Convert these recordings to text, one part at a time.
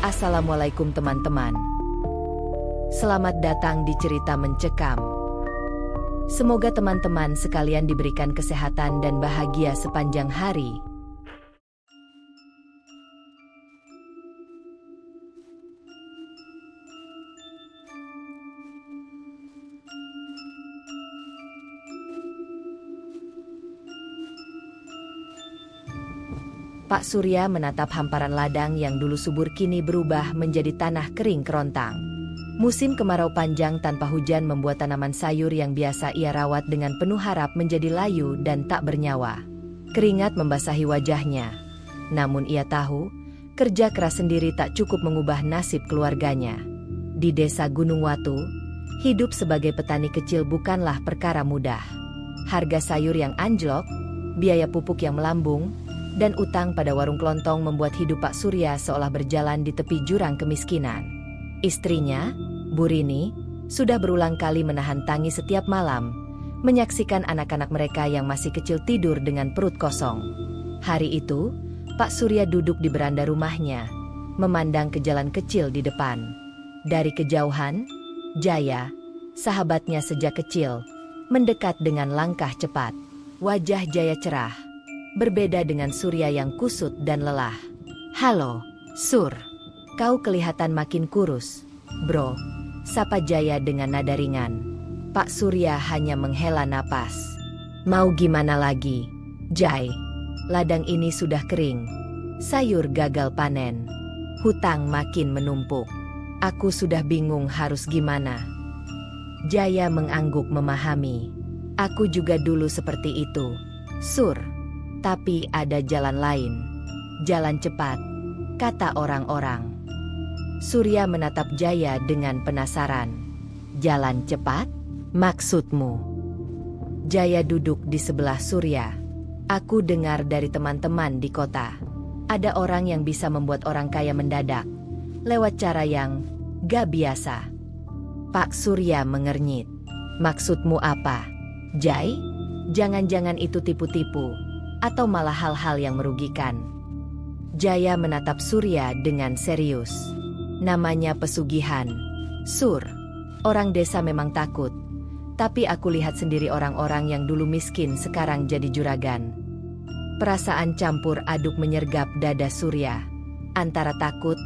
Assalamualaikum teman-teman. Selamat datang di Cerita Mencekam. Semoga teman-teman sekalian diberikan kesehatan dan bahagia sepanjang hari. Pak Surya menatap hamparan ladang yang dulu subur kini berubah menjadi tanah kering kerontang. Musim kemarau panjang tanpa hujan membuat tanaman sayur yang biasa ia rawat dengan penuh harap menjadi layu dan tak bernyawa. Keringat membasahi wajahnya. Namun ia tahu, kerja keras sendiri tak cukup mengubah nasib keluarganya. Di desa Gunung Watu, hidup sebagai petani kecil bukanlah perkara mudah. Harga sayur yang anjlok, biaya pupuk yang melambung, dan utang pada warung kelontong membuat hidup Pak Surya seolah berjalan di tepi jurang kemiskinan. Istrinya, Bu Rini, sudah berulang kali menahan tangis setiap malam, menyaksikan anak-anak mereka yang masih kecil tidur dengan perut kosong. Hari itu, Pak Surya duduk di beranda rumahnya, memandang ke jalan kecil di depan. Dari kejauhan, Jaya, sahabatnya sejak kecil, mendekat dengan langkah cepat. Wajah Jaya cerah, berbeda dengan Surya yang kusut dan lelah. "Halo, Sur. Kau kelihatan makin kurus, bro," sapa Jaya dengan nada ringan. Pak Surya hanya menghela napas. "Mau gimana lagi, Jai? Ladang ini sudah kering. Sayur gagal panen. Hutang makin menumpuk. Aku sudah bingung harus gimana." Jaya mengangguk memahami. "Aku juga dulu seperti itu, Sur. Tapi ada jalan lain. Jalan cepat, kata orang-orang." Surya menatap Jaya dengan penasaran. "Jalan cepat? Maksudmu?" Jaya duduk di sebelah Surya. "Aku dengar dari teman-teman di kota. Ada orang yang bisa membuat orang kaya mendadak. Lewat cara yang gak biasa." Pak Surya mengernyit. "Maksudmu apa, Jai? Jangan-jangan itu tipu-tipu? Atau malah hal-hal yang merugikan?" Jaya menatap Surya dengan serius. "Namanya pesugihan, Sur. Orang desa memang takut. Tapi aku lihat sendiri orang-orang yang dulu miskin sekarang jadi juragan." Perasaan campur aduk menyergap dada Surya. Antara takut,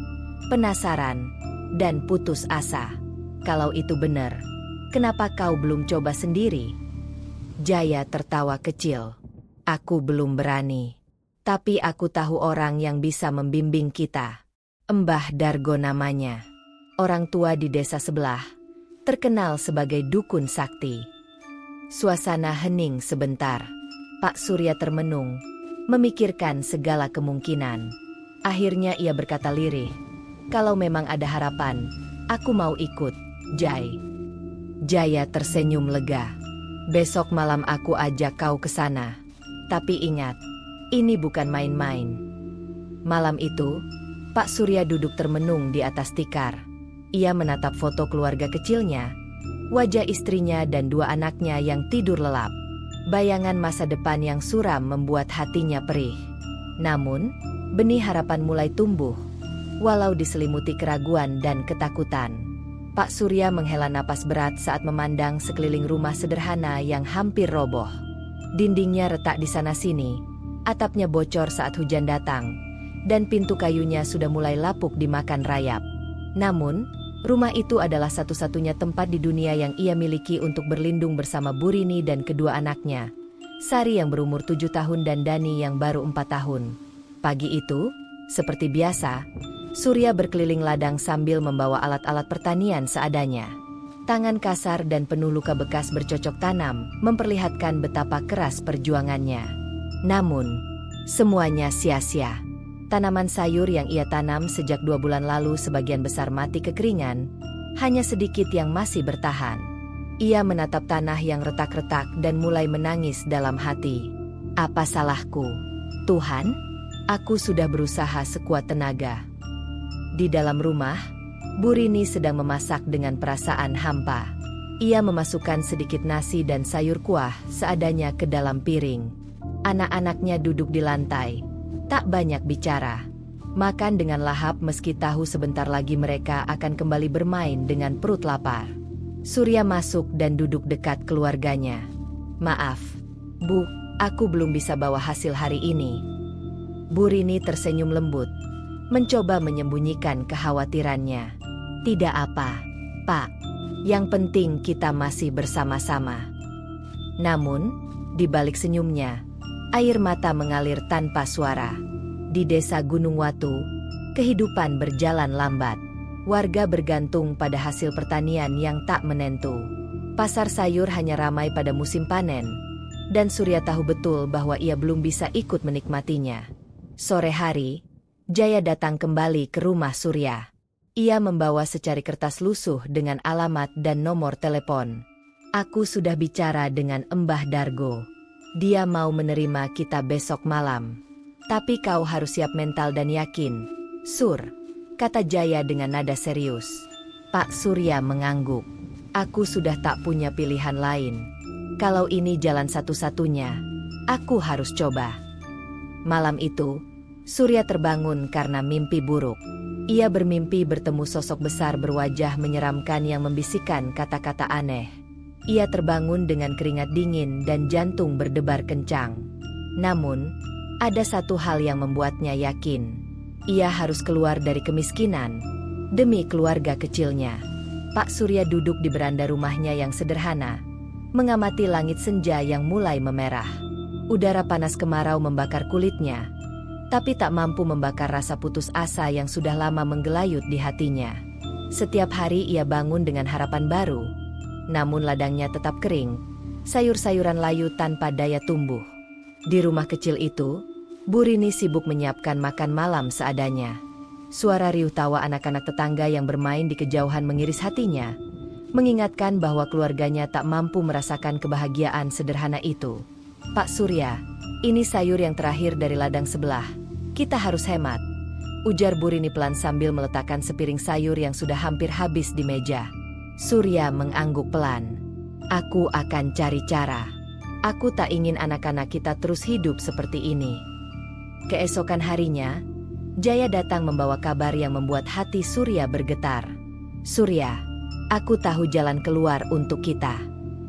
penasaran, dan putus asa. "Kalau itu benar, kenapa kau belum coba sendiri?" Jaya tertawa kecil. "Aku belum berani. Tapi aku tahu orang yang bisa membimbing kita. Mbah Dargo namanya. Orang tua di desa sebelah. Terkenal sebagai dukun sakti." Suasana hening sebentar. Pak Surya termenung, memikirkan segala kemungkinan. Akhirnya ia berkata lirih, "Kalau memang ada harapan, aku mau ikut, Jai." Jaya tersenyum lega. "Besok malam aku ajak kau ke sana. Tapi ingat, ini bukan main-main." Malam itu, Pak Surya duduk termenung di atas tikar. Ia menatap foto keluarga kecilnya, wajah istrinya dan dua anaknya yang tidur lelap. Bayangan masa depan yang suram membuat hatinya perih. Namun, benih harapan mulai tumbuh, walau diselimuti keraguan dan ketakutan. Pak Surya menghela napas berat saat memandang sekeliling rumah sederhana yang hampir roboh. Dindingnya retak di sana-sini, atapnya bocor saat hujan datang, dan pintu kayunya sudah mulai lapuk dimakan rayap. Namun, rumah itu adalah satu-satunya tempat di dunia yang ia miliki untuk berlindung bersama Bu Rini dan kedua anaknya, Sari yang berumur 7 tahun dan Dani yang baru 4 tahun. Pagi itu, seperti biasa, Surya berkeliling ladang sambil membawa alat-alat pertanian seadanya. Tangan kasar dan penuh luka bekas bercocok tanam memperlihatkan betapa keras perjuangannya. Namun, semuanya sia-sia. Tanaman sayur yang ia tanam sejak 2 bulan lalu sebagian besar mati kekeringan, hanya sedikit yang masih bertahan. Ia menatap tanah yang retak-retak dan mulai menangis dalam hati. "Apa salahku? Tuhan, aku sudah berusaha sekuat tenaga." Di dalam rumah, Bu Rini sedang memasak dengan perasaan hampa. Ia memasukkan sedikit nasi dan sayur kuah seadanya ke dalam piring. Anak-anaknya duduk di lantai, tak banyak bicara. Makan dengan lahap meski tahu sebentar lagi mereka akan kembali bermain dengan perut lapar. Surya masuk dan duduk dekat keluarganya. "Maaf, Bu, aku belum bisa bawa hasil hari ini." Bu Rini tersenyum lembut, mencoba menyembunyikan kekhawatirannya. "Tidak apa, Pak. Yang penting kita masih bersama-sama." Namun, di balik senyumnya, air mata mengalir tanpa suara. Di desa Gunung Watu, kehidupan berjalan lambat. Warga bergantung pada hasil pertanian yang tak menentu. Pasar sayur hanya ramai pada musim panen, dan Surya tahu betul bahwa ia belum bisa ikut menikmatinya. Sore hari, Jaya datang kembali ke rumah Surya. Ia membawa secari kertas lusuh dengan alamat dan nomor telepon. "Aku sudah bicara dengan Embah Dargo. Dia mau menerima kita besok malam. Tapi kau harus siap mental dan yakin, Sur," kata Jaya dengan nada serius. Pak Surya mengangguk. "Aku sudah tak punya pilihan lain. Kalau ini jalan satu-satunya, aku harus coba." Malam itu, Surya terbangun karena mimpi buruk. Ia bermimpi bertemu sosok besar berwajah menyeramkan yang membisikkan kata-kata aneh. Ia terbangun dengan keringat dingin dan jantung berdebar kencang. Namun, ada satu hal yang membuatnya yakin. Ia harus keluar dari kemiskinan demi keluarga kecilnya. Pak Surya duduk di beranda rumahnya yang sederhana, mengamati langit senja yang mulai memerah. Udara panas kemarau membakar kulitnya, tapi tak mampu membakar rasa putus asa yang sudah lama menggelayut di hatinya. Setiap hari ia bangun dengan harapan baru, namun ladangnya tetap kering, sayur-sayuran layu tanpa daya tumbuh. Di rumah kecil itu, Bu Rini sibuk menyiapkan makan malam seadanya. Suara riuh tawa anak-anak tetangga yang bermain di kejauhan mengiris hatinya, mengingatkan bahwa keluarganya tak mampu merasakan kebahagiaan sederhana itu. "Pak Surya, ini sayur yang terakhir dari ladang sebelah. Kita harus hemat," ujar Bu Rini pelan sambil meletakkan sepiring sayur yang sudah hampir habis di meja. Surya mengangguk pelan. "Aku akan cari cara. Aku tak ingin anak-anak kita terus hidup seperti ini." Keesokan harinya, Jaya datang membawa kabar yang membuat hati Surya bergetar. "Surya, aku tahu jalan keluar untuk kita.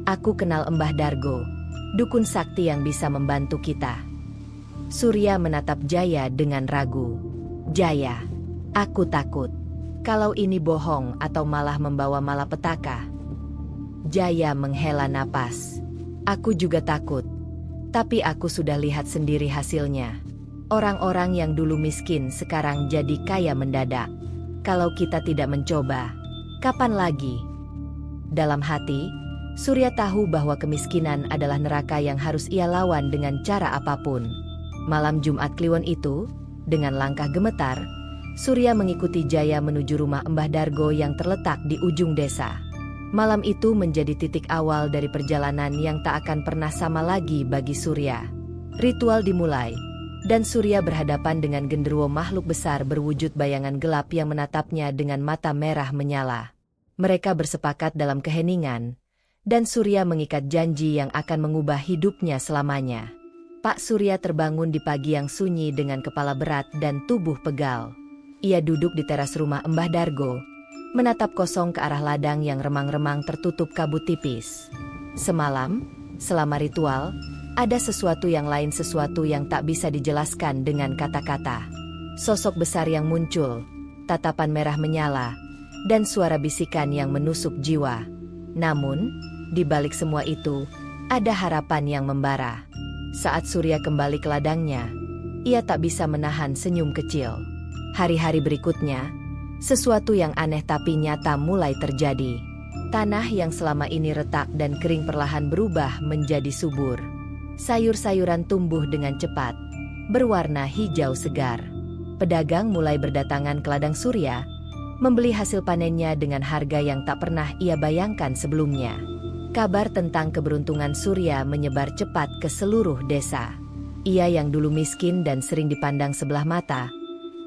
Aku kenal Embah Dargo, dukun sakti yang bisa membantu kita." Surya menatap Jaya dengan ragu. "Jaya, aku takut. Kalau ini bohong atau malah membawa malapetaka." Jaya menghela napas. "Aku juga takut. Tapi aku sudah lihat sendiri hasilnya. Orang-orang yang dulu miskin sekarang jadi kaya mendadak. Kalau kita tidak mencoba, kapan lagi?" Dalam hati, Surya tahu bahwa kemiskinan adalah neraka yang harus ia lawan dengan cara apapun. Malam Jumat Kliwon itu, dengan langkah gemetar, Surya mengikuti Jaya menuju rumah Embah Dargo yang terletak di ujung desa. Malam itu menjadi titik awal dari perjalanan yang tak akan pernah sama lagi bagi Surya. Ritual dimulai, dan Surya berhadapan dengan genderuwo makhluk besar berwujud bayangan gelap yang menatapnya dengan mata merah menyala. Mereka bersepakat dalam keheningan, dan Surya mengikat janji yang akan mengubah hidupnya selamanya. Pak Surya terbangun di pagi yang sunyi dengan kepala berat dan tubuh pegal. Ia duduk di teras rumah Embah Dargo, menatap kosong ke arah ladang yang remang-remang tertutup kabut tipis. Semalam, selama ritual, ada sesuatu yang lain, sesuatu yang tak bisa dijelaskan dengan kata-kata. Sosok besar yang muncul, tatapan merah menyala, dan suara bisikan yang menusuk jiwa. Namun, di balik semua itu, ada harapan yang membara. Saat Surya kembali ke ladangnya, ia tak bisa menahan senyum kecil. Hari-hari berikutnya, sesuatu yang aneh tapi nyata mulai terjadi. Tanah yang selama ini retak dan kering perlahan berubah menjadi subur. Sayur-sayuran tumbuh dengan cepat, berwarna hijau segar. Pedagang mulai berdatangan ke ladang Surya, membeli hasil panennya dengan harga yang tak pernah ia bayangkan sebelumnya. Kabar tentang keberuntungan Surya menyebar cepat ke seluruh desa. Ia yang dulu miskin dan sering dipandang sebelah mata,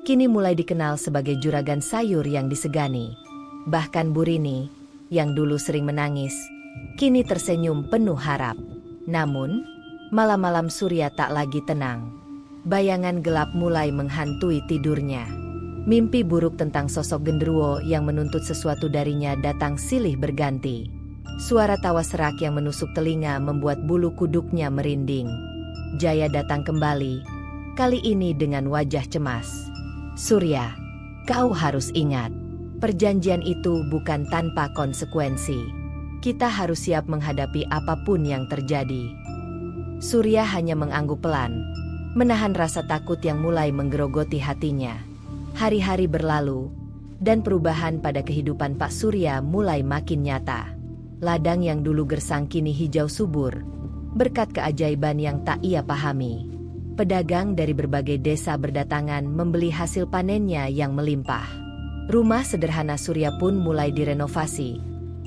kini mulai dikenal sebagai juragan sayur yang disegani. Bahkan Bu Rini, yang dulu sering menangis, kini tersenyum penuh harap. Namun, malam-malam Surya tak lagi tenang. Bayangan gelap mulai menghantui tidurnya. Mimpi buruk tentang sosok genderuwo yang menuntut sesuatu darinya datang silih berganti. Suara tawa serak yang menusuk telinga membuat bulu kuduknya merinding. Jaya datang kembali, kali ini dengan wajah cemas. "Surya, kau harus ingat, perjanjian itu bukan tanpa konsekuensi. Kita harus siap menghadapi apapun yang terjadi." Surya hanya mengangguk pelan, menahan rasa takut yang mulai menggerogoti hatinya. Hari-hari berlalu, dan perubahan pada kehidupan Pak Surya mulai makin nyata. Ladang yang dulu gersang kini hijau subur, berkat keajaiban yang tak ia pahami. Pedagang dari berbagai desa berdatangan membeli hasil panennya yang melimpah. Rumah sederhana Surya pun mulai direnovasi,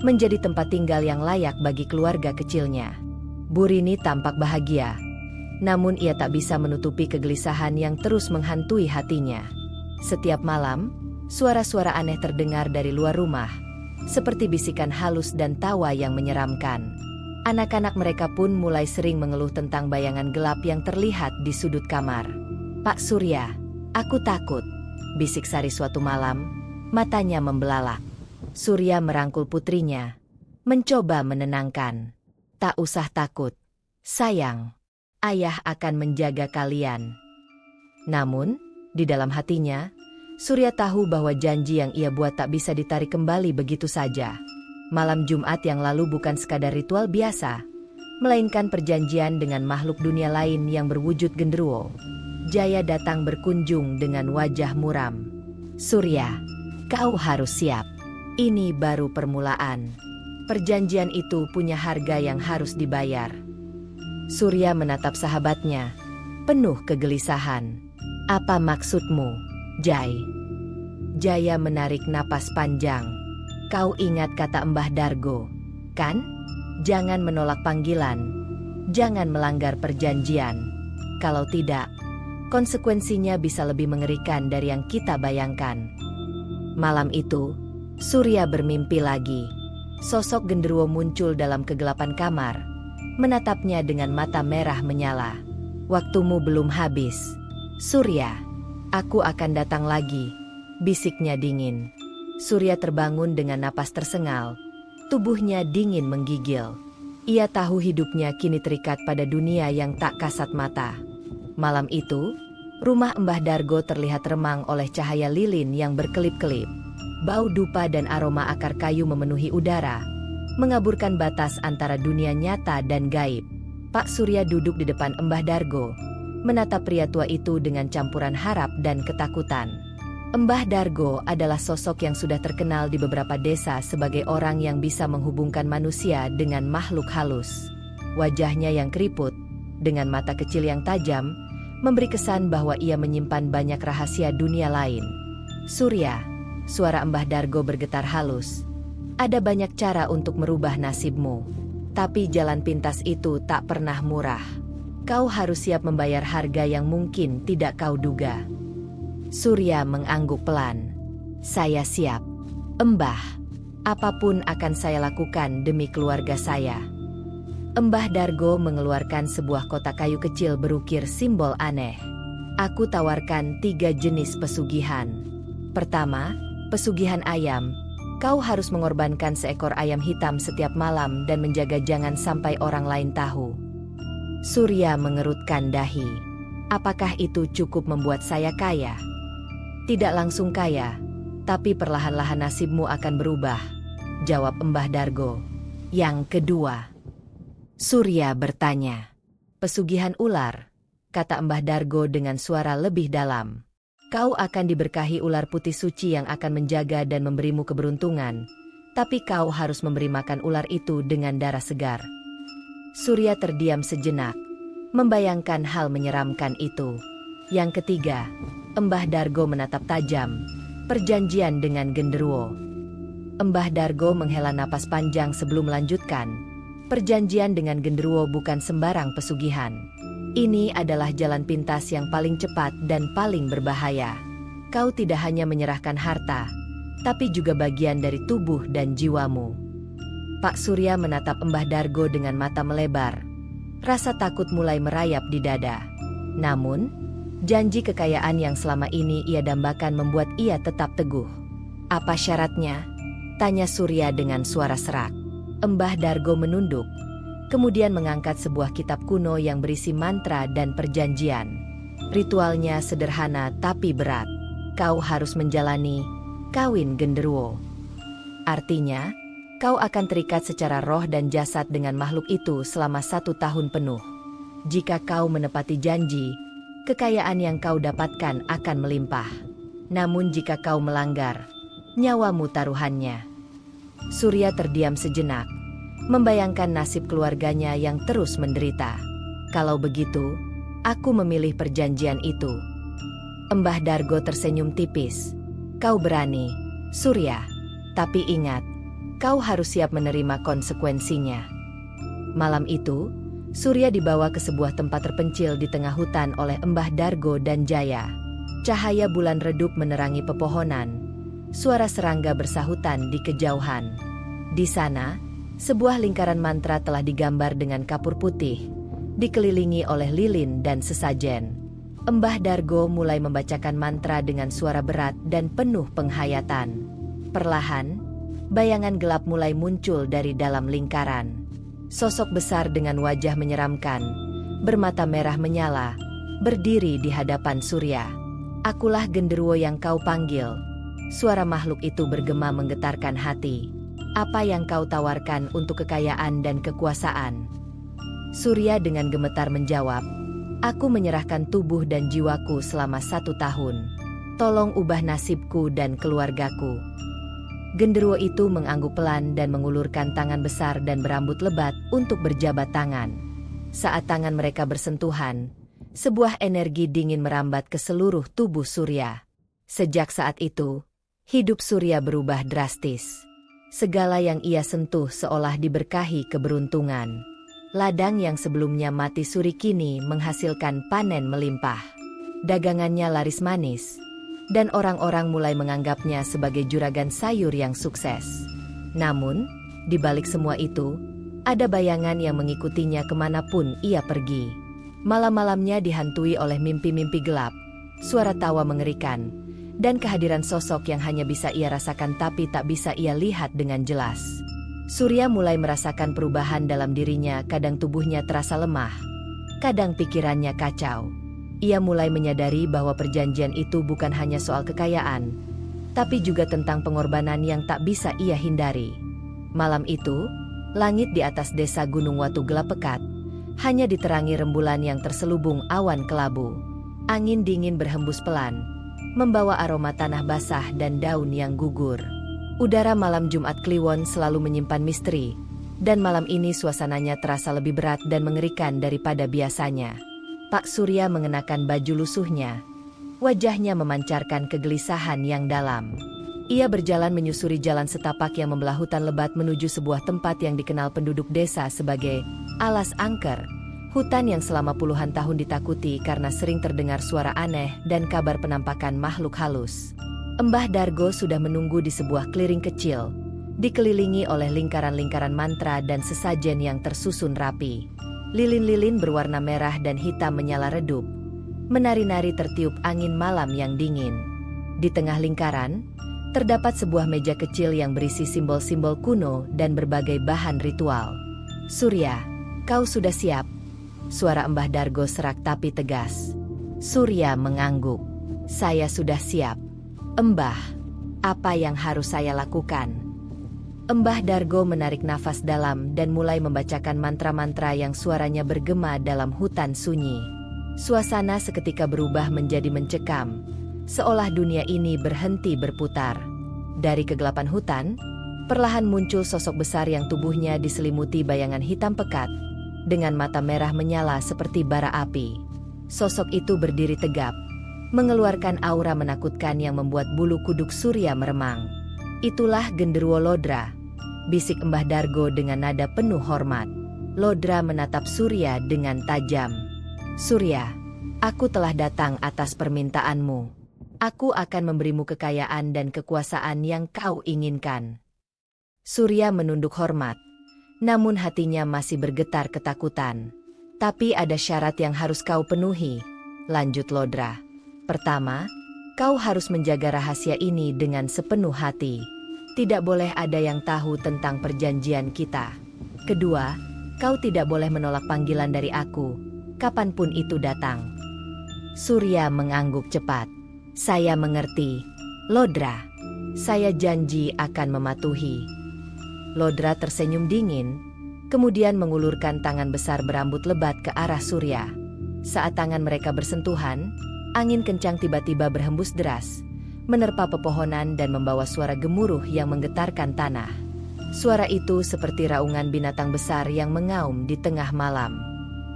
menjadi tempat tinggal yang layak bagi keluarga kecilnya. Bu Rini tampak bahagia, namun ia tak bisa menutupi kegelisahan yang terus menghantui hatinya. Setiap malam, suara-suara aneh terdengar dari luar rumah, seperti bisikan halus dan tawa yang menyeramkan. Anak-anak mereka pun mulai sering mengeluh tentang bayangan gelap yang terlihat di sudut kamar. "Pak Surya, aku takut," bisik Sari suatu malam, matanya membelalak. Surya merangkul putrinya, mencoba menenangkan. "Tak usah takut, sayang. Ayah akan menjaga kalian." Namun, di dalam hatinya, Surya tahu bahwa janji yang ia buat tak bisa ditarik kembali begitu saja. Malam Jumat yang lalu bukan sekadar ritual biasa, melainkan perjanjian dengan makhluk dunia lain yang berwujud genderuwo. Jaya datang berkunjung dengan wajah muram. "Surya, kau harus siap. Ini baru permulaan. Perjanjian itu punya harga yang harus dibayar." Surya menatap sahabatnya, penuh kegelisahan. "Apa maksudmu, Jai?" Jaya menarik napas panjang. "Kau ingat kata Mbah Dargo, kan? Jangan menolak panggilan, jangan melanggar perjanjian. Kalau tidak, konsekuensinya bisa lebih mengerikan dari yang kita bayangkan." Malam itu, Surya bermimpi lagi. Sosok genderuwo muncul dalam kegelapan kamar, menatapnya dengan mata merah menyala. "Waktumu belum habis, Surya. Aku akan datang lagi," bisiknya dingin. Surya terbangun dengan napas tersengal, tubuhnya dingin menggigil. Ia tahu hidupnya kini terikat pada dunia yang tak kasat mata. Malam itu, rumah Mbah Dargo terlihat remang oleh cahaya lilin yang berkelip-kelip. Bau dupa dan aroma akar kayu memenuhi udara, mengaburkan batas antara dunia nyata dan gaib. Pak Surya duduk di depan Mbah Dargo, menatap pria tua itu dengan campuran harap dan ketakutan. Mbah Dargo adalah sosok yang sudah terkenal di beberapa desa sebagai orang yang bisa menghubungkan manusia dengan makhluk halus. Wajahnya yang keriput, dengan mata kecil yang tajam, memberi kesan bahwa ia menyimpan banyak rahasia dunia lain. "Surya," suara Mbah Dargo bergetar halus, "ada banyak cara untuk merubah nasibmu. Tapi jalan pintas itu tak pernah murah. Kau harus siap membayar harga yang mungkin tidak kau duga." Surya mengangguk pelan. "Saya siap, Mbah. Apapun akan saya lakukan demi keluarga saya." Mbah Dargo mengeluarkan sebuah kotak kayu kecil berukir simbol aneh. "Aku tawarkan 3 jenis pesugihan. Pertama, pesugihan ayam. Kau harus mengorbankan seekor ayam hitam setiap malam dan menjaga jangan sampai orang lain tahu." Surya mengerutkan dahi. "Apakah itu cukup membuat saya kaya?" "Tidak langsung kaya, tapi perlahan-lahan nasibmu akan berubah," jawab Mbah Dargo. "Yang kedua," Surya bertanya. "Pesugihan ular," kata Mbah Dargo dengan suara lebih dalam. "Kau akan diberkahi ular putih suci yang akan menjaga dan memberimu keberuntungan, tapi kau harus memberi makan ular itu dengan darah segar." Surya terdiam sejenak, membayangkan hal menyeramkan itu. Yang ketiga, Mbah Dargo menatap tajam, perjanjian dengan genderuwo. Mbah Dargo menghela napas panjang sebelum melanjutkan. "Perjanjian dengan genderuwo bukan sembarang pesugihan. Ini adalah jalan pintas yang paling cepat dan paling berbahaya. Kau tidak hanya menyerahkan harta, tapi juga bagian dari tubuh dan jiwamu." Pak Surya menatap Mbah Dargo dengan mata melebar. Rasa takut mulai merayap di dada. Namun, Janji kekayaan yang selama ini ia dambakan membuat ia tetap teguh. Apa syaratnya? Tanya Surya dengan suara serak. Mbah Dargo menunduk, kemudian mengangkat sebuah kitab kuno yang berisi mantra dan perjanjian. Ritualnya sederhana tapi berat. Kau harus menjalani kawin genderuwo. Artinya, kau akan terikat secara roh dan jasad dengan makhluk itu selama 1 tahun penuh. Jika kau menepati janji, kekayaan yang kau dapatkan akan melimpah. Namun jika kau melanggar, nyawamu taruhannya. Surya terdiam sejenak, membayangkan nasib keluarganya yang terus menderita. Kalau begitu, aku memilih perjanjian itu. Mbah Dargo tersenyum tipis. Kau berani, Surya. Tapi ingat, kau harus siap menerima konsekuensinya. Malam itu, Surya dibawa ke sebuah tempat terpencil di tengah hutan oleh Mbah Dargo dan Jaya. Cahaya bulan redup menerangi pepohonan. Suara serangga bersahutan di kejauhan. Di sana, sebuah lingkaran mantra telah digambar dengan kapur putih, dikelilingi oleh lilin dan sesajen. Mbah Dargo mulai membacakan mantra dengan suara berat dan penuh penghayatan. Perlahan, bayangan gelap mulai muncul dari dalam lingkaran. Sosok besar dengan wajah menyeramkan, bermata merah menyala, berdiri di hadapan Surya. Akulah genderuwo yang kau panggil. Suara makhluk itu bergema menggetarkan hati. Apa yang kau tawarkan untuk kekayaan dan kekuasaan? Surya dengan gemetar menjawab, aku menyerahkan tubuh dan jiwaku selama 1 tahun. Tolong ubah nasibku dan keluargaku. Genderuwo itu mengangguk pelan dan mengulurkan tangan besar dan berambut lebat untuk berjabat tangan. Saat tangan mereka bersentuhan, sebuah energi dingin merambat ke seluruh tubuh Surya. Sejak saat itu, hidup Surya berubah drastis. Segala yang ia sentuh seolah diberkahi keberuntungan. Ladang yang sebelumnya mati suri kini menghasilkan panen melimpah. Dagangannya laris manis, dan orang-orang mulai menganggapnya sebagai juragan sayur yang sukses. Namun, di balik semua itu, ada bayangan yang mengikutinya kemanapun ia pergi. Malam-malamnya dihantui oleh mimpi-mimpi gelap, suara tawa mengerikan, dan kehadiran sosok yang hanya bisa ia rasakan tapi tak bisa ia lihat dengan jelas. Surya mulai merasakan perubahan dalam dirinya, kadang tubuhnya terasa lemah, kadang pikirannya kacau. Ia mulai menyadari bahwa perjanjian itu bukan hanya soal kekayaan, tapi juga tentang pengorbanan yang tak bisa ia hindari. Malam itu, langit di atas desa Gunung Watu gelap pekat, hanya diterangi rembulan yang terselubung awan kelabu. Angin dingin berhembus pelan, membawa aroma tanah basah dan daun yang gugur. Udara malam Jumat Kliwon selalu menyimpan misteri, dan malam ini suasananya terasa lebih berat dan mengerikan daripada biasanya. Pak Surya mengenakan baju lusuhnya. Wajahnya memancarkan kegelisahan yang dalam. Ia berjalan menyusuri jalan setapak yang membelah hutan lebat menuju sebuah tempat yang dikenal penduduk desa sebagai Alas Angker. Hutan yang selama puluhan tahun ditakuti karena sering terdengar suara aneh dan kabar penampakan makhluk halus. Mbah Dargo sudah menunggu di sebuah clearing kecil, dikelilingi oleh lingkaran-lingkaran mantra dan sesajen yang tersusun rapi. Lilin-lilin berwarna merah dan hitam menyala redup, menari-nari tertiup angin malam yang dingin. Di tengah lingkaran, terdapat sebuah meja kecil yang berisi simbol-simbol kuno dan berbagai bahan ritual. Surya, kau sudah siap? Suara Mbah Dargo serak tapi tegas. Surya mengangguk. Saya sudah siap. Mbah, apa yang harus saya lakukan? Mbah Dargo menarik nafas dalam dan mulai membacakan mantra-mantra yang suaranya bergema dalam hutan sunyi. Suasana seketika berubah menjadi mencekam, seolah dunia ini berhenti berputar. Dari kegelapan hutan, perlahan muncul sosok besar yang tubuhnya diselimuti bayangan hitam pekat, dengan mata merah menyala seperti bara api. Sosok itu berdiri tegap, mengeluarkan aura menakutkan yang membuat bulu kuduk Surya meremang. Itulah genderuwo Lodra, bisik Mbah Dargo dengan nada penuh hormat. Lodra menatap Surya dengan tajam. Surya, aku telah datang atas permintaanmu. Aku akan memberimu kekayaan dan kekuasaan yang kau inginkan. Surya menunduk hormat, namun hatinya masih bergetar ketakutan. Tapi ada syarat yang harus kau penuhi. lanjut Lodra. Pertama, kau harus menjaga rahasia ini dengan sepenuh hati. Tidak boleh ada yang tahu tentang perjanjian kita. Kedua, kau tidak boleh menolak panggilan dari aku, kapanpun itu datang. Surya mengangguk cepat. Saya mengerti, Lodra. Saya janji akan mematuhi. Lodra tersenyum dingin, kemudian mengulurkan tangan besar berambut lebat ke arah Surya. Saat tangan mereka bersentuhan, angin kencang tiba-tiba berhembus deras, menerpa pepohonan dan membawa suara gemuruh yang menggetarkan tanah. Suara itu seperti raungan binatang besar yang mengaum di tengah malam.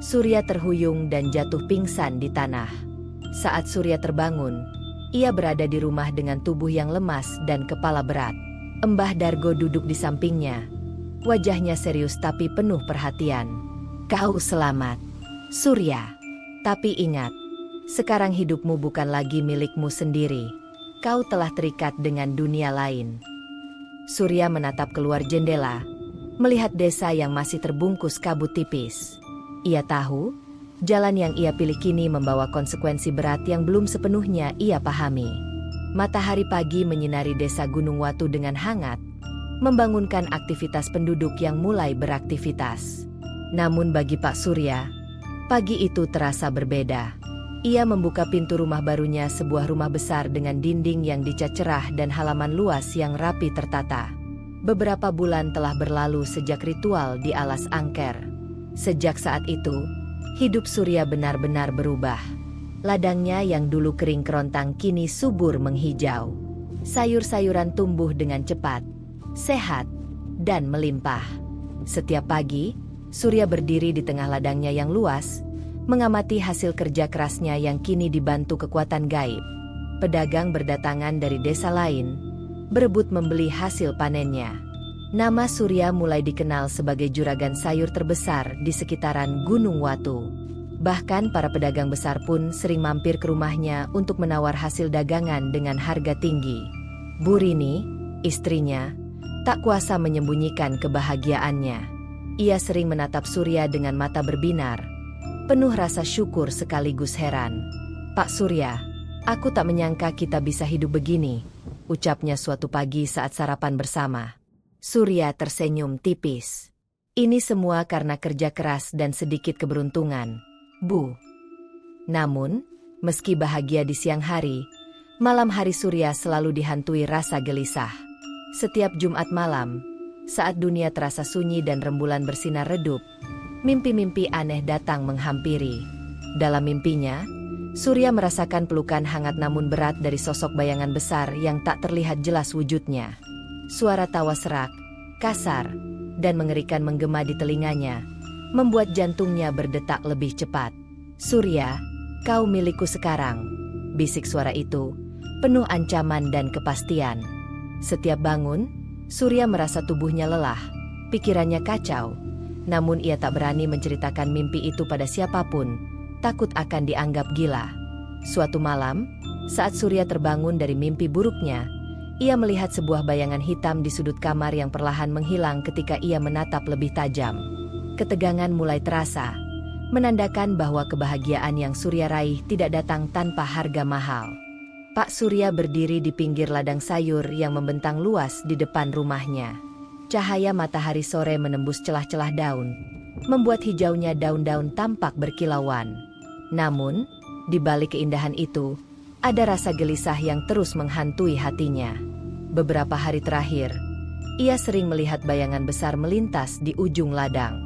Surya terhuyung dan jatuh pingsan di tanah. Saat Surya terbangun, ia berada di rumah dengan tubuh yang lemas dan kepala berat. Mbah Dargo duduk di sampingnya. Wajahnya serius tapi penuh perhatian. Kau selamat, Surya. Tapi ingat, sekarang hidupmu bukan lagi milikmu sendiri. Kau telah terikat dengan dunia lain. Surya menatap keluar jendela, melihat desa yang masih terbungkus kabut tipis. Ia tahu, jalan yang ia pilih kini membawa konsekuensi berat yang belum sepenuhnya ia pahami. Matahari pagi menyinari desa Gunung Watu dengan hangat, membangunkan aktivitas penduduk yang mulai beraktivitas. Namun bagi Pak Surya, pagi itu terasa berbeda. Ia membuka pintu rumah barunya, sebuah rumah besar dengan dinding yang dicat cerah dan halaman luas yang rapi tertata. Beberapa bulan telah berlalu sejak ritual di Alas Angker. Sejak saat itu, hidup Surya benar-benar berubah. Ladangnya yang dulu kering kerontang kini subur menghijau. Sayur-sayuran tumbuh dengan cepat, sehat, dan melimpah. Setiap pagi, Surya berdiri di tengah ladangnya yang luas, mengamati hasil kerja kerasnya yang kini dibantu kekuatan gaib. Pedagang berdatangan dari desa lain, berebut membeli hasil panennya. Nama Surya mulai dikenal sebagai juragan sayur terbesar di sekitaran Gunung Watu. Bahkan para pedagang besar pun sering mampir ke rumahnya untuk menawar hasil dagangan dengan harga tinggi. Bu Rini, istrinya, tak kuasa menyembunyikan kebahagiaannya. Ia sering menatap Surya dengan mata berbinar, penuh rasa syukur sekaligus heran. Pak Surya, aku tak menyangka kita bisa hidup begini, ucapnya suatu pagi saat sarapan bersama. Surya tersenyum tipis. Ini semua karena kerja keras dan sedikit keberuntungan, Bu. Namun, meski bahagia di siang hari, malam hari Surya selalu dihantui rasa gelisah. Setiap Jumat malam, saat dunia terasa sunyi dan rembulan bersinar redup, mimpi-mimpi aneh datang menghampiri. Dalam mimpinya, Surya merasakan pelukan hangat namun berat dari sosok bayangan besar yang tak terlihat jelas wujudnya. Suara tawa serak, kasar, dan mengerikan menggema di telinganya, membuat jantungnya berdetak lebih cepat. Surya, kau milikku sekarang, bisik suara itu, penuh ancaman dan kepastian. Setiap bangun, Surya merasa tubuhnya lelah, pikirannya kacau. Namun ia tak berani menceritakan mimpi itu pada siapapun, takut akan dianggap gila. Suatu malam, saat Surya terbangun dari mimpi buruknya, ia melihat sebuah bayangan hitam di sudut kamar yang perlahan menghilang ketika ia menatap lebih tajam. Ketegangan mulai terasa, menandakan bahwa kebahagiaan yang Surya raih tidak datang tanpa harga mahal. Pak Surya berdiri di pinggir ladang sayur yang membentang luas di depan rumahnya. Cahaya matahari sore menembus celah-celah daun, membuat hijaunya daun-daun tampak berkilauan. Namun, di balik keindahan itu, ada rasa gelisah yang terus menghantui hatinya. Beberapa hari terakhir, ia sering melihat bayangan besar melintas di ujung ladang.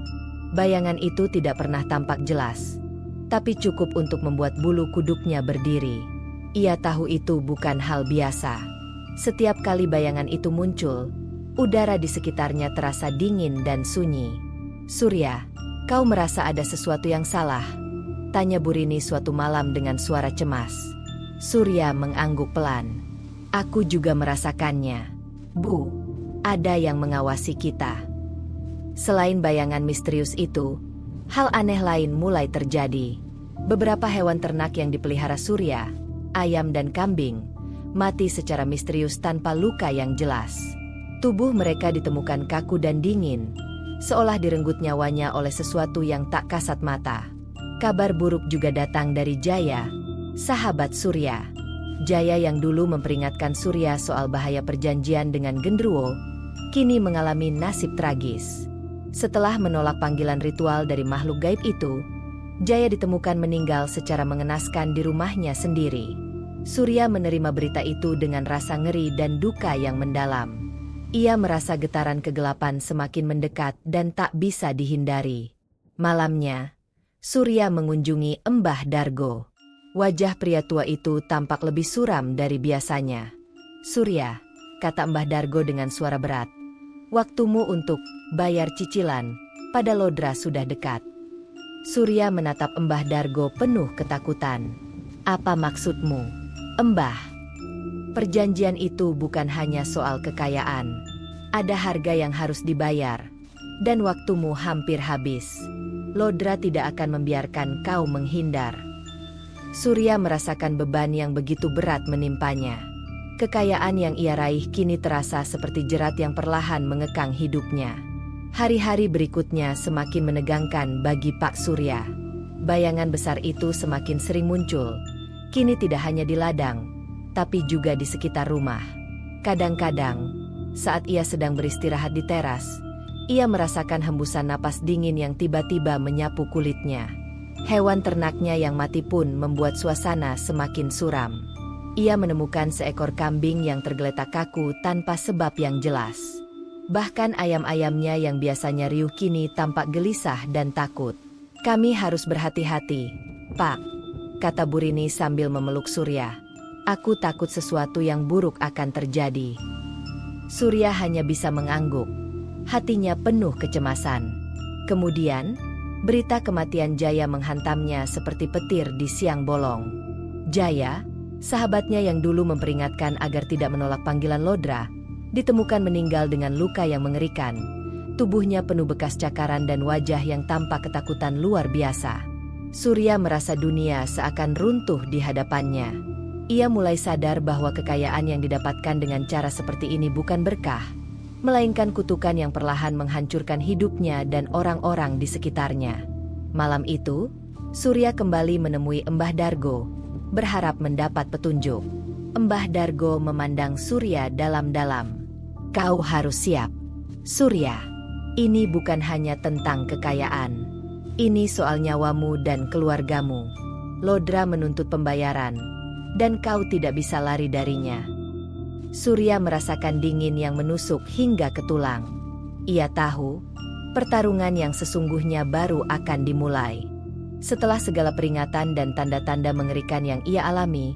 Bayangan itu tidak pernah tampak jelas, tapi cukup untuk membuat bulu kuduknya berdiri. Ia tahu itu bukan hal biasa. Setiap kali bayangan itu muncul, udara di sekitarnya terasa dingin dan sunyi. Surya, kau merasa ada sesuatu yang salah? Tanya Bu Rini suatu malam dengan suara cemas. Surya mengangguk pelan. Aku juga merasakannya. Bu, ada yang mengawasi kita. Selain bayangan misterius itu, hal aneh lain mulai terjadi. Beberapa hewan ternak yang dipelihara Surya, ayam dan kambing, mati secara misterius tanpa luka yang jelas. Tubuh mereka ditemukan kaku dan dingin, seolah direnggut nyawanya oleh sesuatu yang tak kasat mata. Kabar buruk juga datang dari Jaya, sahabat Surya. Jaya yang dulu memperingatkan Surya soal bahaya perjanjian dengan Gendruwo, kini mengalami nasib tragis. Setelah menolak panggilan ritual dari makhluk gaib itu, Jaya ditemukan meninggal secara mengenaskan di rumahnya sendiri. Surya menerima berita itu dengan rasa ngeri dan duka yang mendalam. Ia merasa getaran kegelapan semakin mendekat dan tak bisa dihindari. Malamnya, Surya mengunjungi Mbah Dargo. Wajah pria tua itu tampak lebih suram dari biasanya. "Surya," kata Mbah Dargo dengan suara berat, "waktumu untuk bayar cicilan pada Lodra sudah dekat." Surya menatap Mbah Dargo penuh ketakutan. "Apa maksudmu, Mbah? Perjanjian itu bukan hanya soal kekayaan. Ada harga yang harus dibayar, dan waktumu hampir habis. Lodra tidak akan membiarkan kau menghindar." Surya merasakan beban yang begitu berat menimpanya. Kekayaan yang ia raih kini terasa seperti jerat yang perlahan mengekang hidupnya. Hari-hari berikutnya semakin menegangkan bagi Pak Surya. Bayangan besar itu semakin sering muncul, kini tidak hanya di ladang, tapi juga di sekitar rumah. Kadang-kadang, saat ia sedang beristirahat di teras, ia merasakan hembusan napas dingin yang tiba-tiba menyapu kulitnya. Hewan ternaknya yang mati pun membuat suasana semakin suram. Ia menemukan seekor kambing yang tergeletak kaku tanpa sebab yang jelas. Bahkan ayam-ayamnya yang biasanya riuh kini tampak gelisah dan takut. "Kami harus berhati-hati, Pak," kata Burini sambil memeluk Surya. "Aku takut sesuatu yang buruk akan terjadi." Surya hanya bisa mengangguk. Hatinya penuh kecemasan. Kemudian, berita kematian Jaya menghantamnya seperti petir di siang bolong. Jaya, sahabatnya yang dulu memperingatkan agar tidak menolak panggilan Lodra, ditemukan meninggal dengan luka yang mengerikan. Tubuhnya penuh bekas cakaran dan wajah yang tampak ketakutan luar biasa. Surya merasa dunia seakan runtuh di hadapannya. Ia mulai sadar bahwa kekayaan yang didapatkan dengan cara seperti ini bukan berkah, melainkan kutukan yang perlahan menghancurkan hidupnya dan orang-orang di sekitarnya. Malam itu, Surya kembali menemui Mbah Dargo, berharap mendapat petunjuk. Mbah Dargo memandang Surya dalam-dalam. "Kau harus siap, Surya. Ini bukan hanya tentang kekayaan. Ini soal nyawamu dan keluargamu. Lodra menuntut pembayaran, dan kau tidak bisa lari darinya." Surya merasakan dingin yang menusuk hingga ke tulang. Ia tahu, pertarungan yang sesungguhnya baru akan dimulai. Setelah segala peringatan dan tanda-tanda mengerikan yang ia alami,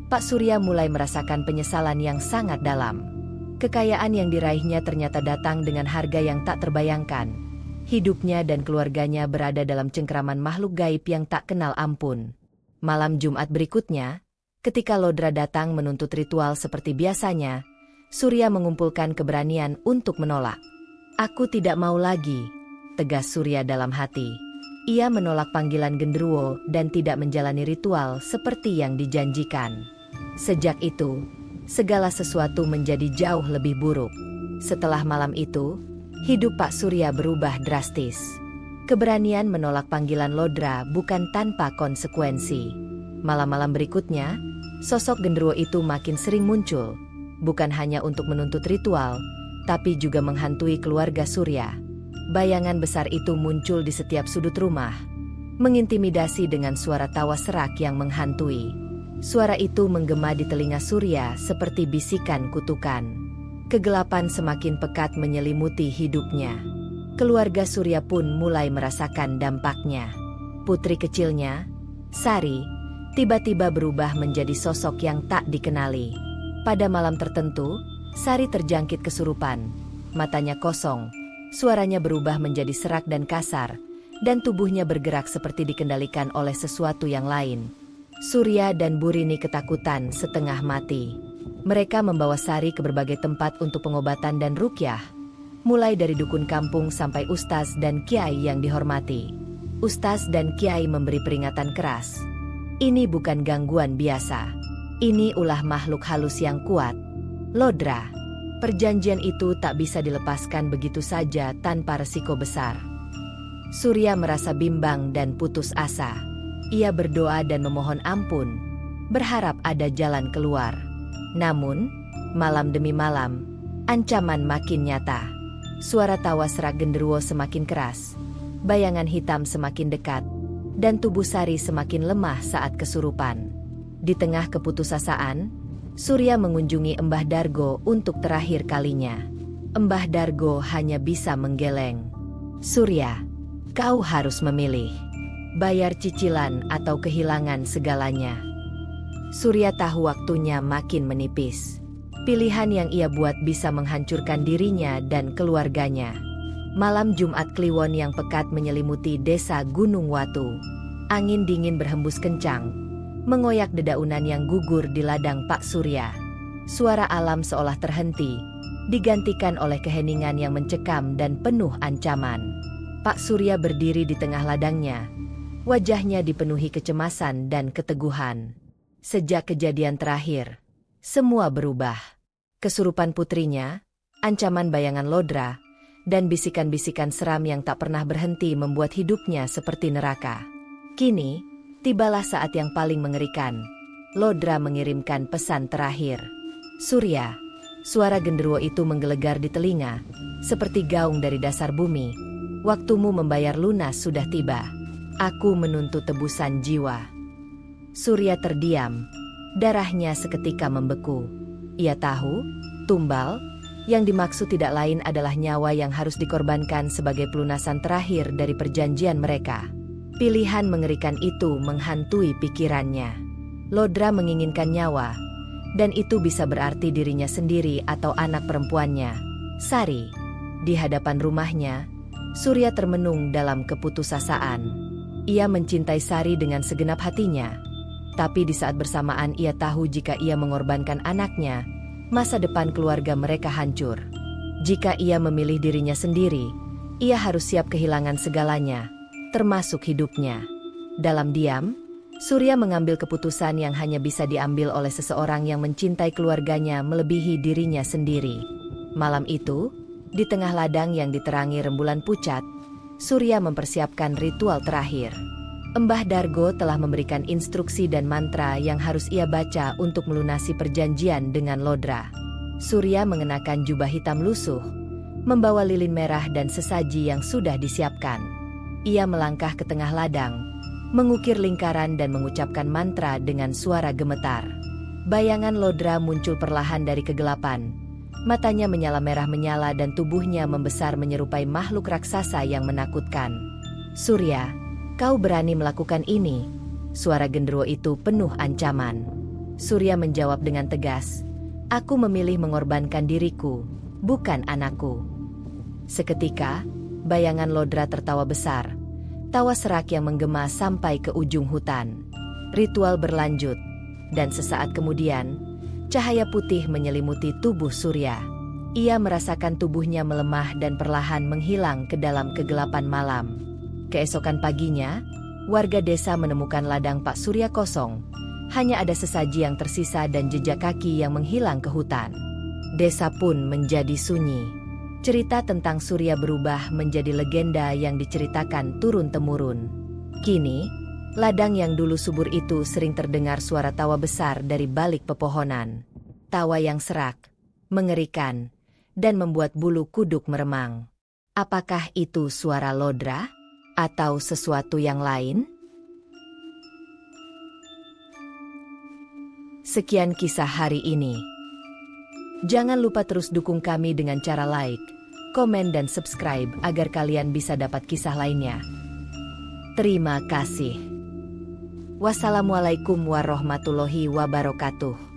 Pak Surya mulai merasakan penyesalan yang sangat dalam. Kekayaan yang diraihnya ternyata datang dengan harga yang tak terbayangkan. Hidupnya dan keluarganya berada dalam cengkeraman makhluk gaib yang tak kenal ampun. Malam Jumat berikutnya, ketika Lodra datang menuntut ritual seperti biasanya, Surya mengumpulkan keberanian untuk menolak. "Aku tidak mau lagi," tegas Surya dalam hati. Ia menolak panggilan Gendruwo dan tidak menjalani ritual seperti yang dijanjikan. Sejak itu, segala sesuatu menjadi jauh lebih buruk. Setelah malam itu, hidup Pak Surya berubah drastis. Keberanian menolak panggilan Lodra bukan tanpa konsekuensi. Malam-malam berikutnya, sosok Gendruwo itu makin sering muncul, bukan hanya untuk menuntut ritual, tapi juga menghantui keluarga Surya. Bayangan besar itu muncul di setiap sudut rumah, mengintimidasi dengan suara tawa serak yang menghantui. Suara itu menggema di telinga Surya seperti bisikan kutukan. Kegelapan semakin pekat menyelimuti hidupnya. Keluarga Surya pun mulai merasakan dampaknya. Putri kecilnya, Sari, tiba-tiba berubah menjadi sosok yang tak dikenali. Pada malam tertentu, Sari terjangkit kesurupan. Matanya kosong, suaranya berubah menjadi serak dan kasar, dan tubuhnya bergerak seperti dikendalikan oleh sesuatu yang lain. Surya dan Burini ketakutan setengah mati. Mereka membawa Sari ke berbagai tempat untuk pengobatan dan ruqyah, mulai dari dukun kampung sampai ustaz dan kiai yang dihormati. Ustaz dan kiai memberi peringatan keras. "Ini bukan gangguan biasa. Ini ulah makhluk halus yang kuat. Lodra, perjanjian itu tak bisa dilepaskan begitu saja tanpa resiko besar." Surya merasa bimbang dan putus asa. Ia berdoa dan memohon ampun, berharap ada jalan keluar. Namun, malam demi malam, ancaman makin nyata. Suara tawa serak genderuwo semakin keras, bayangan hitam semakin dekat, dan tubuh Sari semakin lemah saat kesurupan. Di tengah keputusasaan, Surya mengunjungi Embah Dargo untuk terakhir kalinya. Embah Dargo hanya bisa menggeleng. "Surya, kau harus memilih. Bayar cicilan atau kehilangan segalanya." Surya tahu waktunya makin menipis. Pilihan yang ia buat bisa menghancurkan dirinya dan keluarganya. Malam Jumat Kliwon yang pekat menyelimuti desa Gunung Watu. Angin dingin berhembus kencang, mengoyak dedaunan yang gugur di ladang Pak Surya. Suara alam seolah terhenti, digantikan oleh keheningan yang mencekam dan penuh ancaman. Pak Surya berdiri di tengah ladangnya. Wajahnya dipenuhi kecemasan dan keteguhan. Sejak kejadian terakhir, semua berubah. Kesurupan putrinya, ancaman bayangan Lodra, dan bisikan-bisikan seram yang tak pernah berhenti membuat hidupnya seperti neraka. Kini, tibalah saat yang paling mengerikan. Lodra mengirimkan pesan terakhir. "Surya," suara genderuwo itu menggelegar di telinga, seperti gaung dari dasar bumi. "Waktumu membayar lunas sudah tiba. Aku menuntut tebusan jiwa." Surya terdiam. Darahnya seketika membeku. Ia tahu, tumbal, yang dimaksud tidak lain adalah nyawa yang harus dikorbankan sebagai pelunasan terakhir dari perjanjian mereka. Pilihan mengerikan itu menghantui pikirannya. Lodra menginginkan nyawa, dan itu bisa berarti dirinya sendiri atau anak perempuannya, Sari. Di hadapan rumahnya, Surya termenung dalam keputusasaan. Ia mencintai Sari dengan segenap hatinya. Tapi di saat bersamaan ia tahu jika ia mengorbankan anaknya, masa depan keluarga mereka hancur. Jika ia memilih dirinya sendiri, ia harus siap kehilangan segalanya, termasuk hidupnya. Dalam diam, Surya mengambil keputusan yang hanya bisa diambil oleh seseorang yang mencintai keluarganya melebihi dirinya sendiri. Malam itu, di tengah ladang yang diterangi rembulan pucat, Surya mempersiapkan ritual terakhir. Embah Dargo telah memberikan instruksi dan mantra yang harus ia baca untuk melunasi perjanjian dengan Lodra. Surya mengenakan jubah hitam lusuh, membawa lilin merah dan sesaji yang sudah disiapkan. Ia melangkah ke tengah ladang, mengukir lingkaran dan mengucapkan mantra dengan suara gemetar. Bayangan Lodra muncul perlahan dari kegelapan. Matanya menyala merah menyala dan tubuhnya membesar menyerupai makhluk raksasa yang menakutkan. "Surya, kau berani melakukan ini?" Suara genderuwo itu penuh ancaman. Surya menjawab dengan tegas, "Aku memilih mengorbankan diriku, bukan anakku." Seketika, bayangan Lodra tertawa besar. Tawa serak yang menggema sampai ke ujung hutan. Ritual berlanjut, dan sesaat kemudian, cahaya putih menyelimuti tubuh Surya. Ia merasakan tubuhnya melemah dan perlahan menghilang ke dalam kegelapan malam. Keesokan paginya, warga desa menemukan ladang Pak Surya kosong. Hanya ada sesaji yang tersisa dan jejak kaki yang menghilang ke hutan. Desa pun menjadi sunyi. Cerita tentang Surya berubah menjadi legenda yang diceritakan turun-temurun. Kini, ladang yang dulu subur itu sering terdengar suara tawa besar dari balik pepohonan. Tawa yang serak, mengerikan, dan membuat bulu kuduk meremang. Apakah itu suara Lodra? Atau sesuatu yang lain? Sekian kisah hari ini. Jangan lupa terus dukung kami dengan cara like, komen dan subscribe agar kalian bisa dapat kisah lainnya. Terima kasih. Wassalamualaikum warahmatullahi wabarakatuh.